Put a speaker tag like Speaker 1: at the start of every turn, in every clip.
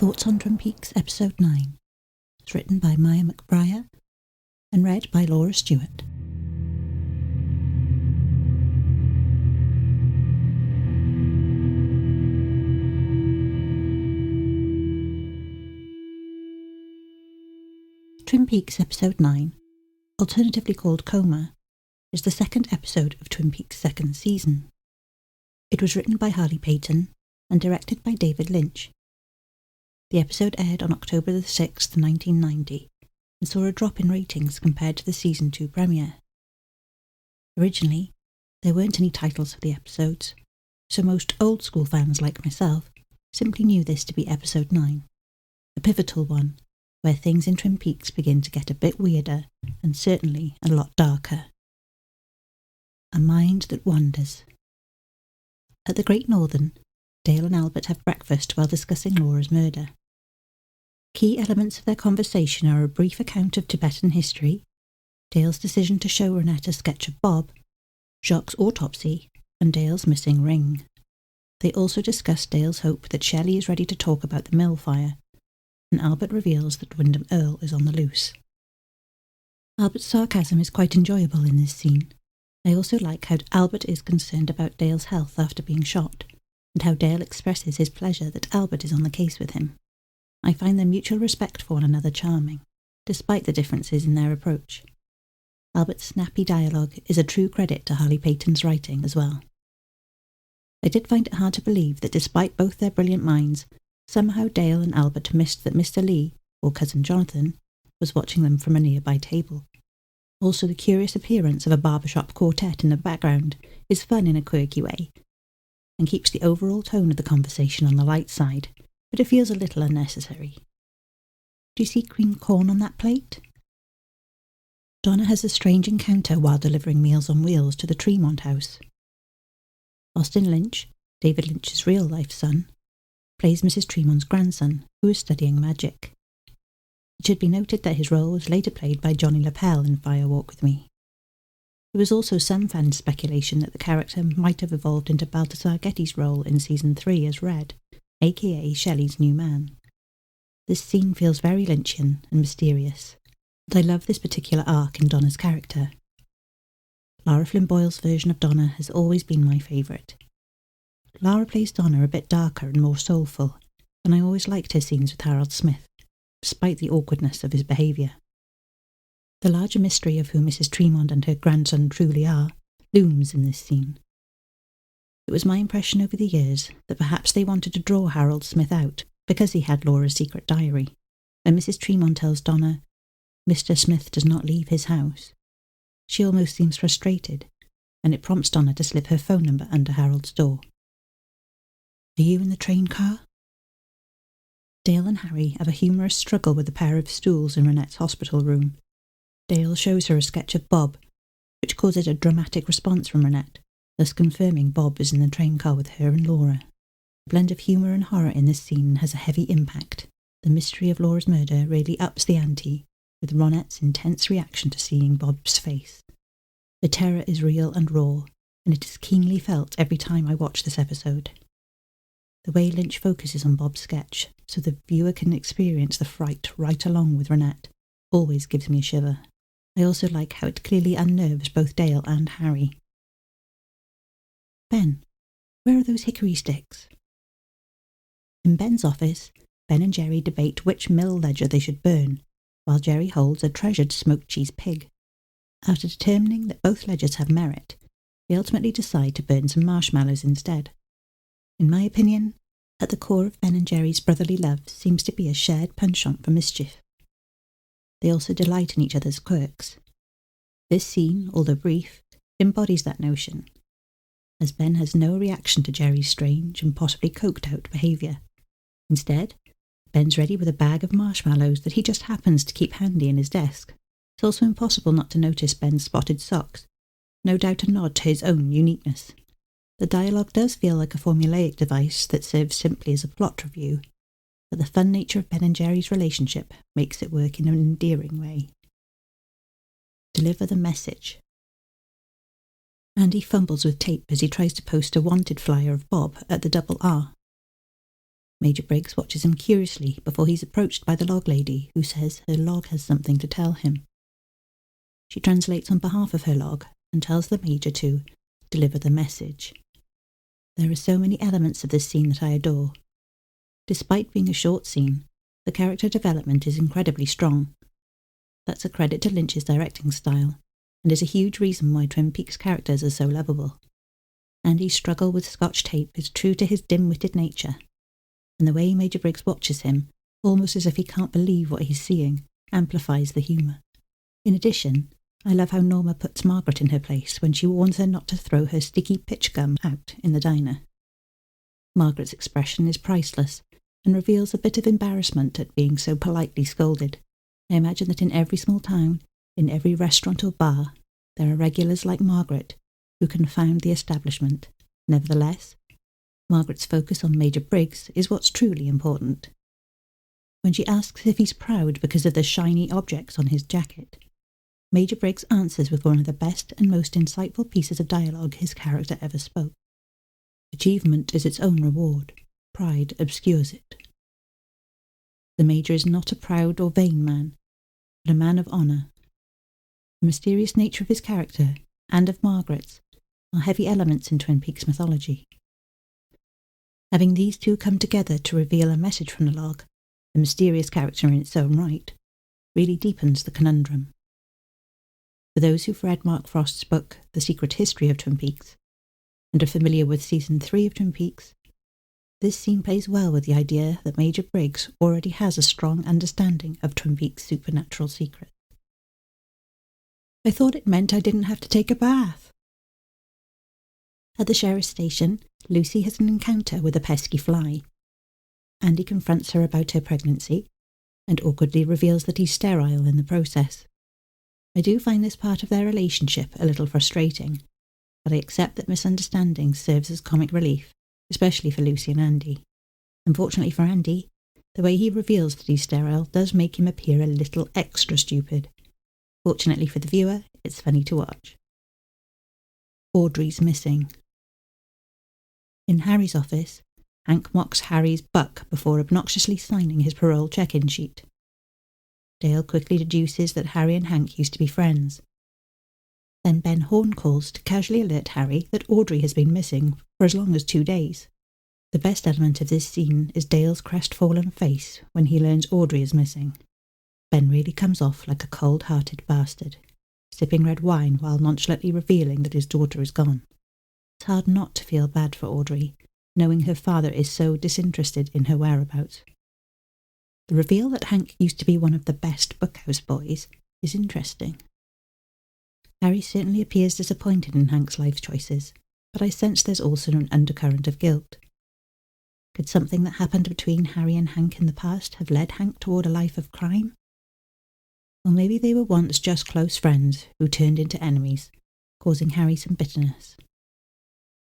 Speaker 1: Thoughts on Twin Peaks Episode 9. It's written by Maya McBriar and read by Laura Stewart. Twin Peaks Episode 9, alternatively called Coma, is the second episode of Twin Peaks' second season. It was written by Harley Payton and directed by David Lynch. The episode aired on October the 6th, 1990, and saw a drop in ratings compared to the Season 2 premiere. Originally, there weren't any titles for the episodes, so most old-school fans like myself simply knew this to be Episode 9, a pivotal one, where things in Twin Peaks begin to get a bit weirder and certainly a lot darker. A Mind That Wanders. At the Great Northern, Dale and Albert have breakfast while discussing Laura's murder. Key elements of their conversation are a brief account of Tibetan history, Dale's decision to show Renette a sketch of Bob, Jacques' autopsy, and Dale's missing ring. They also discuss Dale's hope that Shelly is ready to talk about the mill fire, and Albert reveals that Wyndham Earle is on the loose. Albert's sarcasm is quite enjoyable in this scene. I also like how Albert is concerned about Dale's health after being shot, and how Dale expresses his pleasure that Albert is on the case with him. I find their mutual respect for one another charming, despite the differences in their approach. Albert's snappy dialogue is a true credit to Harley Payton's writing as well. I did find it hard to believe that despite both their brilliant minds, somehow Dale and Albert missed that Mr. Lee, or Cousin Jonathan, was watching them from a nearby table. Also, the curious appearance of a barbershop quartet in the background is fun in a quirky way, and keeps the overall tone of the conversation on the light side, but it feels a little unnecessary. Do you see green corn on that plate? Donna has a strange encounter while delivering Meals on Wheels to the Tremont house. Austin Lynch, David Lynch's real-life son, plays Mrs. Tremont's grandson, who is studying magic. It should be noted that his role was later played by Johnny LaPelle in Fire Walk With Me. There was also some fan speculation that the character might have evolved into Balthazar Getty's role in Season 3 as Red, aka Shelley's new man. This scene feels very Lynchian and mysterious, but I love this particular arc in Donna's character. Lara Flynn Boyle's version of Donna has always been my favourite. Lara plays Donna a bit darker and more soulful, and I always liked her scenes with Harold Smith, despite the awkwardness of his behaviour. The larger mystery of who Mrs. Tremont and her grandson truly are looms in this scene. It was my impression over the years that perhaps they wanted to draw Harold Smith out because he had Laura's secret diary. When Mrs. Tremont tells Donna, Mr. Smith does not leave his house, she almost seems frustrated, and it prompts Donna to slip her phone number under Harold's door. Are you in the train car? Dale and Harry have a humorous struggle with a pair of stools in Renette's hospital room. Dale shows her a sketch of Bob, which causes a dramatic response from Renette, thus confirming Bob is in the train car with her and Laura. The blend of humour and horror in this scene has a heavy impact. The mystery of Laura's murder really ups the ante, with Ronette's intense reaction to seeing Bob's face. The terror is real and raw, and it is keenly felt every time I watch this episode. The way Lynch focuses on Bob's sketch, so the viewer can experience the fright right along with Renette, always gives me a shiver. I also like how it clearly unnerves both Dale and Harry. Ben, where are those hickory sticks? In Ben's office, Ben and Jerry debate which mill ledger they should burn, while Jerry holds a treasured smoked cheese pig. After determining that both ledgers have merit, they ultimately decide to burn some marshmallows instead. In my opinion, at the core of Ben and Jerry's brotherly love seems to be a shared penchant for mischief. They also delight in each other's quirks. This scene, although brief, embodies that notion, as Ben has no reaction to Jerry's strange and possibly coked-out behaviour. Instead, Ben's ready with a bag of marshmallows that he just happens to keep handy in his desk. It's also impossible not to notice Ben's spotted socks, no doubt a nod to his own uniqueness. The dialogue does feel like a formulaic device that serves simply as a plot review, but the fun nature of Ben and Jerry's relationship makes it work in an endearing way. Deliver the message. Andy fumbles with tape as he tries to post a wanted flyer of Bob at the Double R. Major Briggs watches him curiously before he's approached by the log lady, who says her log has something to tell him. She translates on behalf of her log and tells the Major to deliver the message. There are so many elements of this scene that I adore. Despite being a short scene, the character development is incredibly strong. That's a credit to Lynch's directing style, and is a huge reason why Twin Peaks characters are so lovable. Andy's struggle with Scotch tape is true to his dim-witted nature, and the way Major Briggs watches him, almost as if he can't believe what he's seeing, amplifies the humour. In addition, I love how Norma puts Margaret in her place when she warns her not to throw her sticky pitch gum out in the diner. Margaret's expression is priceless, and reveals a bit of embarrassment at being so politely scolded. I imagine that in every small town, in every restaurant or bar, there are regulars like Margaret who confound the establishment. Nevertheless, Margaret's focus on Major Briggs is what's truly important. When she asks if he's proud because of the shiny objects on his jacket, Major Briggs answers with one of the best and most insightful pieces of dialogue his character ever spoke. Achievement is its own reward. Pride obscures it. The Major is not a proud or vain man, but a man of honour. The mysterious nature of his character, and of Margaret's, are heavy elements in Twin Peaks mythology. Having these two come together to reveal a message from the log, a mysterious character in its own right, really deepens the conundrum. For those who've read Mark Frost's book, The Secret History of Twin Peaks, and are familiar with Season 3 of Twin Peaks, this scene plays well with the idea that Major Briggs already has a strong understanding of Twin Peaks' supernatural secrets. I thought it meant I didn't have to take a bath. At the sheriff's station, Lucy has an encounter with a pesky fly. Andy confronts her about her pregnancy, and awkwardly reveals that he's sterile in the process. I do find this part of their relationship a little frustrating, but I accept that misunderstanding serves as comic relief, especially for Lucy and Andy. Unfortunately for Andy, the way he reveals that he's sterile does make him appear a little extra stupid. Fortunately for the viewer, it's funny to watch. Audreys Missing. In Harry's office, Hank mocks Harry's buck before obnoxiously signing his parole check-in sheet. Dale quickly deduces that Harry and Hank used to be friends. Then Ben Horn calls to casually alert Harry that Audrey has been missing for as long as 2 days. The best element of this scene is Dale's crestfallen face when he learns Audrey is missing. Ben really comes off like a cold-hearted bastard, sipping red wine while nonchalantly revealing that his daughter is gone. It's hard not to feel bad for Audrey, knowing her father is so disinterested in her whereabouts. The reveal that Hank used to be one of the best bookhouse boys is interesting. Harry certainly appears disappointed in Hank's life choices, but I sense there's also an undercurrent of guilt. Could something that happened between Harry and Hank in the past have led Hank toward a life of crime? Or maybe they were once just close friends who turned into enemies, causing Harry some bitterness.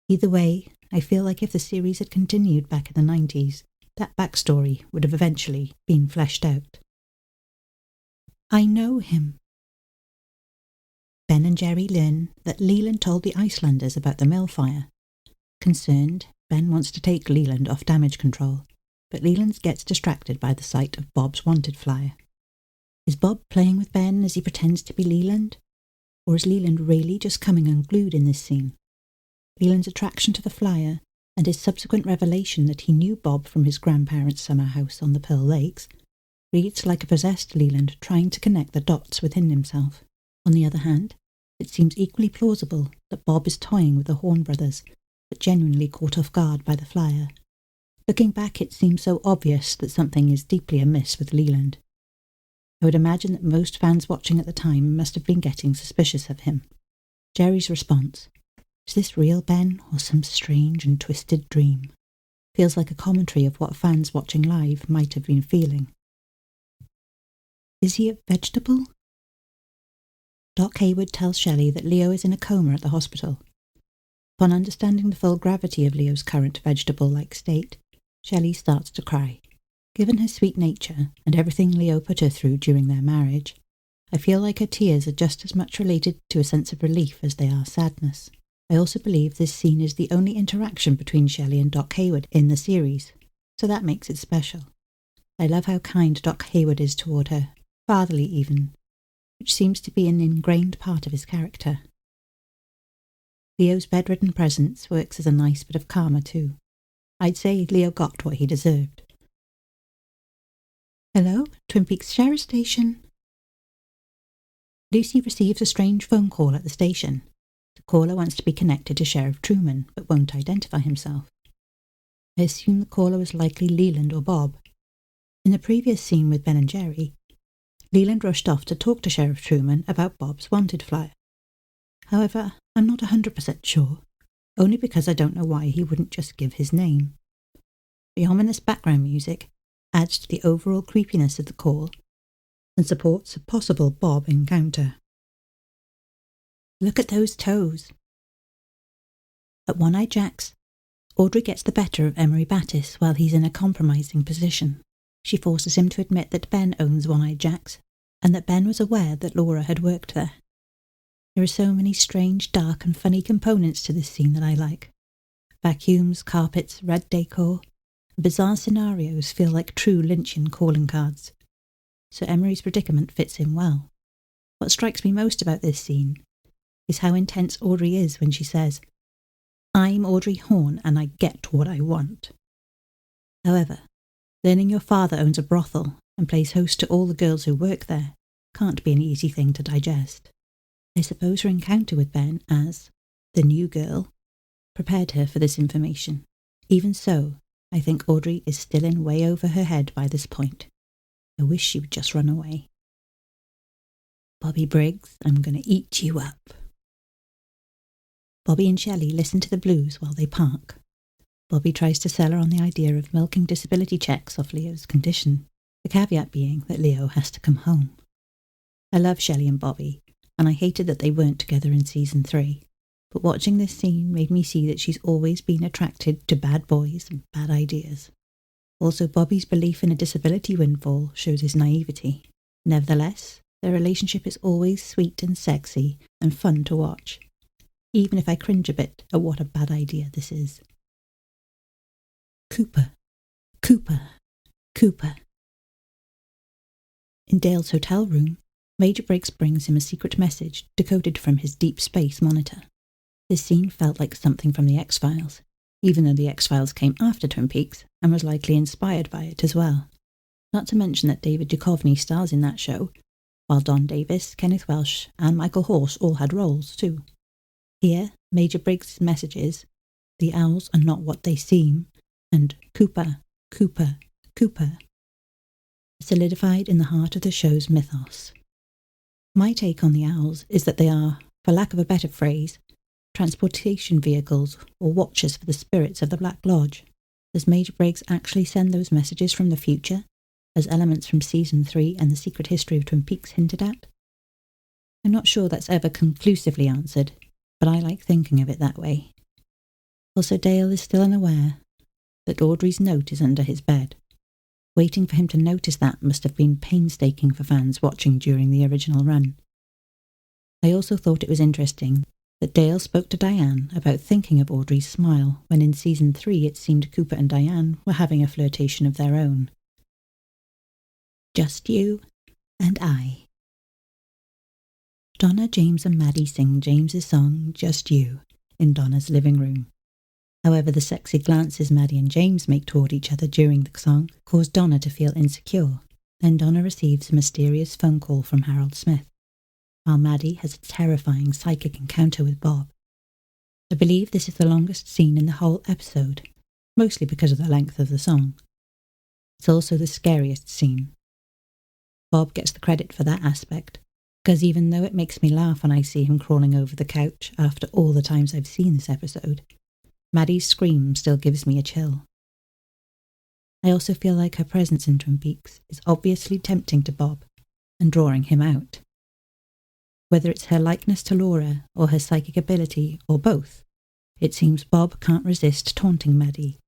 Speaker 1: Either way, I feel like if the series had continued back in the 90s, that backstory would have eventually been fleshed out. I know him. Ben and Jerry learn that Leland told the Icelanders about the mill fire. Concerned, Ben wants to take Leland off damage control, but Leland gets distracted by the sight of Bob's wanted flyer. Is Bob playing with Ben as he pretends to be Leland? Or is Leland really just coming unglued in this scene? Leland's attraction to the flyer, and his subsequent revelation that he knew Bob from his grandparents' summer house on the Pearl Lakes, reads like a possessed Leland trying to connect the dots within himself. On the other hand, it seems equally plausible that Bob is toying with the Horn brothers, but genuinely caught off guard by the flyer. Looking back, it seems so obvious that something is deeply amiss with Leland. I would imagine that most fans watching at the time must have been getting suspicious of him. Jerry's response, "Is this real, Ben, or some strange and twisted dream?" feels like a commentary of what fans watching live might have been feeling. Is he a vegetable? Doc Hayward tells Shelly that Leo is in a coma at the hospital. Upon understanding the full gravity of Leo's current vegetable-like state, Shelly starts to cry. Given her sweet nature and everything Leo put her through during their marriage, I feel like her tears are just as much related to a sense of relief as they are sadness. I also believe this scene is the only interaction between Shelly and Doc Hayward in the series. so that makes it special. I love how kind Doc Hayward is toward her, fatherly even, which seems to be an ingrained part of his character. Leo's bedridden presence works as a nice bit of karma too. I'd say Leo got what he deserved. Hello, Twin Peaks Sheriff Station. Lucy receives a strange phone call at the station. The caller wants to be connected to Sheriff Truman, but won't identify himself. I assume the caller was likely Leland or Bob. In the previous scene with Ben and Jerry, Leland rushed off to talk to Sheriff Truman about Bob's wanted flyer. However, I'm not 100% sure, only because I don't know why he wouldn't just give his name. The ominous background music adds to the overall creepiness of the call and supports a possible Bob encounter. Look at those toes. At One-Eye Jack's, Audrey gets the better of Emery Battis while he's in a compromising position. She forces him to admit that Ben owns One-Eye Jack's and that Ben was aware that Laura had worked there. There are so many strange, dark and funny components to this scene that I like. Vacuums, carpets, red decor, and bizarre scenarios feel like true Lynchian calling cards. So Emery's predicament fits in well. What strikes me most about this scene is how intense Audrey is when she says, "I'm Audrey Horne and I get what I want." However, learning your father owns a brothel and plays host to all the girls who work there can't be an easy thing to digest. I suppose her encounter with Ben as the new girl prepared her for this information. Even so, I think Audrey is still in way over her head by this point. I wish she would just run away. Bobby Briggs, I'm going to eat you up. Bobby and Shelly listen to the blues while they park. Bobby tries to sell her on the idea of milking disability checks off Leo's condition, the caveat being that Leo has to come home. I love Shelly and Bobby, and I hated that they weren't together in season 3, but watching this scene made me see that she's always been attracted to bad boys and bad ideas. Also, Bobby's belief in a disability windfall shows his naivety. Nevertheless, their relationship is always sweet and sexy and fun to watch, even if I cringe a bit at what a bad idea this is. Cooper, Cooper, Cooper. In Dale's hotel room, Major Briggs brings him a secret message decoded from his deep space monitor. This scene felt like something from the X-Files, even though the X-Files came after Twin Peaks and was likely inspired by it as well. Not to mention that David Duchovny stars in that show, while Don Davis, Kenneth Welsh and Michael Horse all had roles too. Here, Major Briggs' message is, "The owls are not what they seem," and "Cooper, Cooper, Cooper," solidified in the heart of the show's mythos. My take on the owls is that they are, for lack of a better phrase, transportation vehicles or watchers for the spirits of the Black Lodge. Does Major Briggs actually send those messages from the future, as elements from Season 3 and the Secret History of Twin Peaks hinted at? I'm not sure that's ever conclusively answered, but I like thinking of it that way. Also, Dale is still unaware that Audrey's note is under his bed. Waiting for him to notice that must have been painstaking for fans watching during the original run. I also thought it was interesting that Dale spoke to Diane about thinking of Audrey's smile when in Season 3 it seemed Cooper and Diane were having a flirtation of their own. Just you and I. Donna, James and Maddie sing James's song, Just You, in Donna's living room. However, the sexy glances Maddie and James make toward each other during the song cause Donna to feel insecure. Then Donna receives a mysterious phone call from Harold Smith, while Maddie has a terrifying psychic encounter with Bob. I believe this is the longest scene in the whole episode, mostly because of the length of the song. It's also the scariest scene. Bob gets the credit for that aspect, because even though it makes me laugh when I see him crawling over the couch after all the times I've seen this episode, Maddie's scream still gives me a chill. I also feel like her presence in Twin Peaks is obviously tempting to Bob and drawing him out. Whether it's her likeness to Laura or her psychic ability or both, it seems Bob can't resist taunting Maddie,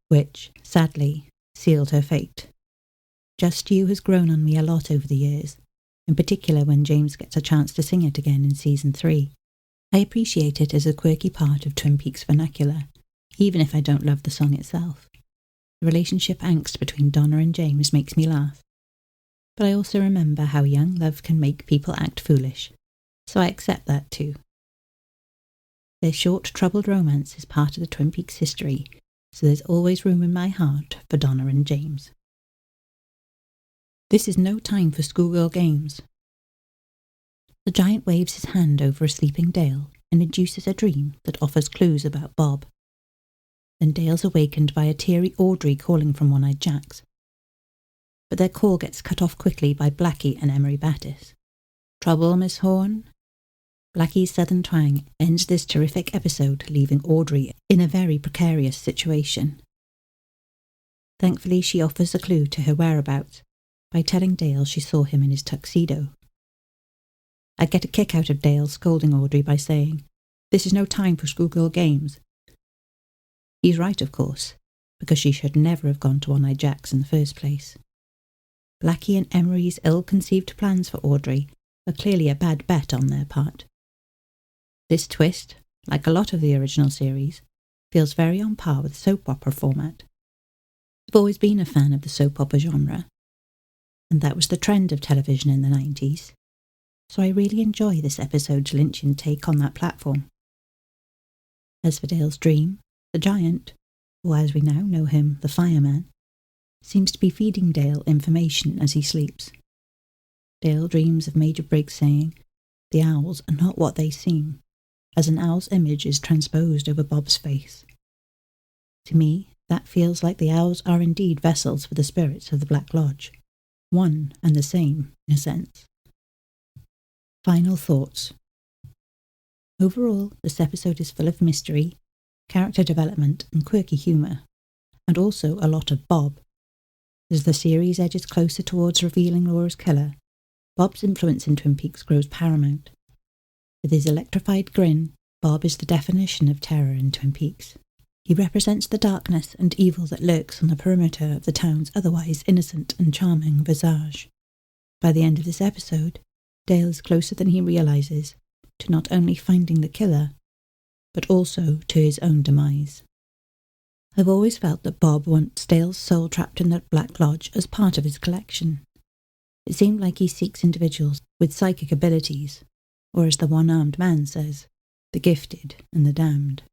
Speaker 1: which, sadly, sealed her fate. Just You has grown on me a lot over the years, in particular when James gets a chance to sing it again in Season 3. I appreciate it as a quirky part of Twin Peaks vernacular, even if I don't love the song itself. The relationship angst between Donna and James makes me laugh, but I also remember how young love can make people act foolish, so I accept that too. Their short, troubled romance is part of the Twin Peaks history, so there's always room in my heart for Donna and James. This is no time for schoolgirl games. The giant waves his hand over a sleeping Dale and induces a dream that offers clues about Bob. Then Dale's awakened by a teary Audrey calling from One-Eyed Jacks. But their call gets cut off quickly by Blackie and Emery Battis. Trouble, Miss Horn? Blackie's southern twang ends this terrific episode, leaving Audrey in a very precarious situation. Thankfully, she offers a clue to her whereabouts by telling Dale she saw him in his tuxedo. I get a kick out of Dale scolding Audrey by saying, "This is no time for schoolgirl games." He's right, of course, because she should never have gone to One-Eyed Jacks in the first place. Blackie and Emery's ill-conceived plans for Audrey are clearly a bad bet on their part. This twist, like a lot of the original series, feels very on par with soap opera format. I've always been a fan of the soap opera genre, and that was the trend of television in the 90s, so I really enjoy this episode's Lynchian take on that platform. As for Dale's dream, the giant, or as we now know him, the fireman, seems to be feeding Dale information as he sleeps. Dale dreams of Major Briggs saying, "The owls are not what they seem," as an owl's image is transposed over Bob's face. To me, that feels like the owls are indeed vessels for the spirits of the Black Lodge, one and the same, in a sense. Final thoughts. Overall, this episode is full of mystery, character development and quirky humour, and also a lot of Bob. As the series edges closer towards revealing Laura's killer, Bob's influence in Twin Peaks grows paramount. With his electrified grin, Bob is the definition of terror in Twin Peaks. He represents the darkness and evil that lurks on the perimeter of the town's otherwise innocent and charming visage. By the end of this episode, Dale is closer than he realises to not only finding the killer, but also to his own demise. I've always felt that Bob wants Dale's soul trapped in that Black Lodge as part of his collection. It seemed like he seeks individuals with psychic abilities, or as the one-armed man says, the gifted and the damned.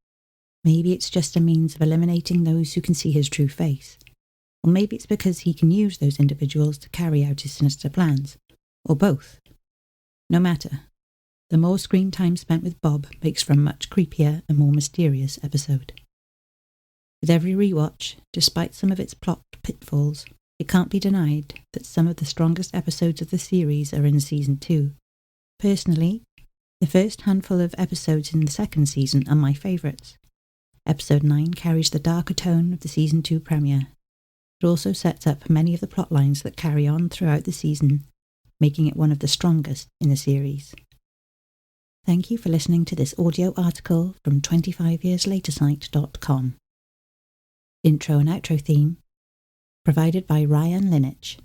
Speaker 1: Maybe it's just a means of eliminating those who can see his true face, or maybe it's because he can use those individuals to carry out his sinister plans, or both. No matter, the more screen time spent with Bob makes for a much creepier and more mysterious episode. With every rewatch, despite some of its plot pitfalls, it can't be denied that some of the strongest episodes of the series are in Season 2. Personally, the first handful of episodes in the second season are my favourites. Episode 9 carries the darker tone of the Season 2 premiere. It also sets up many of the plot lines that carry on throughout the season, making it one of the strongest in the series. Thank you for listening to this audio article from 25yearslatersite.com. Intro and outro theme provided by Ryan Lynch.